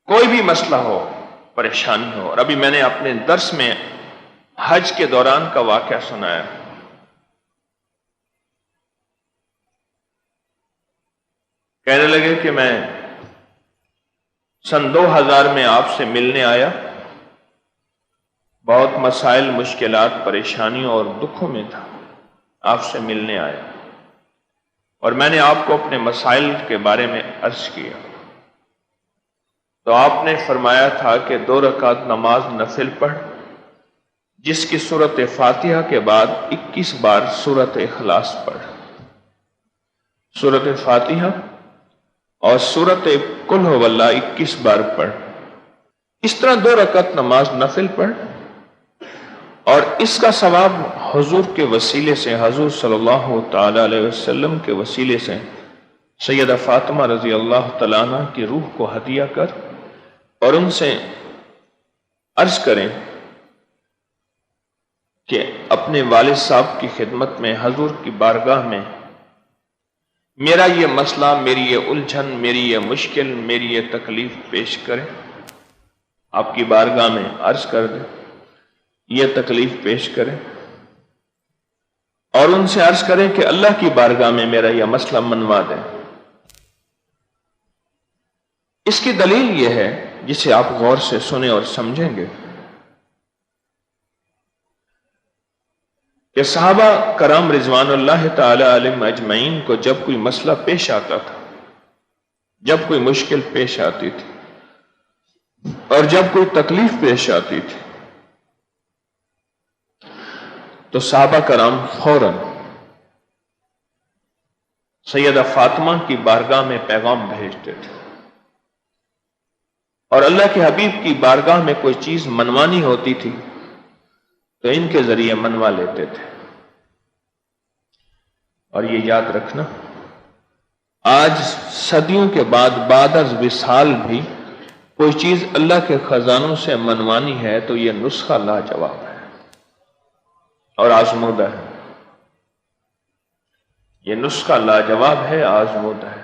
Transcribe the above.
کوئی بھی مسئلہ ہو، پریشانی ہو. اور ابھی میں نے اپنے درس میں حج کے دوران کا واقعہ سنایا. کہنے لگے کہ میں سن 2000 میں آپ سے ملنے آیا، بہت مسائل، مشکلات، پریشانیوں اور دکھوں میں تھا، آپ سے ملنے آیا اور میں نے آپ کو اپنے مسائل کے بارے میں عرض کیا تو آپ نے فرمایا تھا کہ 2 رکعت نماز نفل پڑھ جس کی سورۃ فاتحہ کے بعد 21 بار سورۃ اخلاص پڑھ. سورۃ فاتحہ اور سورۃ قل هو اللہ 21 بار پڑھ. اس طرح 2 رکعت نماز نفل پڑھ اور اس کا ثواب حضور کے وسیلے سے، حضور صلی اللہ تعالی علیہ وسلم کے وسیلے سے سیدہ فاطمہ رضی اللہ تعالیٰ عنہ کی روح کو ہدیہ کر اور ان سے عرض کریں کہ اپنے والد صاحب کی خدمت میں، حضور کی بارگاہ میں میرا یہ مسئلہ، میری یہ الجھن، میری یہ مشکل، میری یہ تکلیف پیش کریں. آپ کی بارگاہ میں عرض کر دیں، یہ تکلیف پیش کریں اور ان سے عرض کریں کہ اللہ کی بارگاہ میں میرا یہ مسئلہ منوا دیں. اس کی دلیل یہ ہے، جسے آپ غور سے سنیں اور سمجھیں گے، کہ صحابہ کرام رضوان اللہ تعالی علیہم اجمعین کو جب کوئی مسئلہ پیش آتا تھا، جب کوئی مشکل پیش آتی تھی اور جب کوئی تکلیف پیش آتی تھی تو صحابہ کرام فوراً سیدہ فاطمہ کی بارگاہ میں پیغام بھیجتے تھے اور اللہ کے حبیب کی بارگاہ میں کوئی چیز منوانی ہوتی تھی تو ان کے ذریعے منوا لیتے تھے. اور یہ یاد رکھنا، آج صدیوں کے بعد از وصال بھی کوئی چیز اللہ کے خزانوں سے منوانی ہے تو یہ نسخہ لاجواب ہے اور آزمودہ ہے. یہ نسخہ لاجواب ہے، آزمودہ ہے.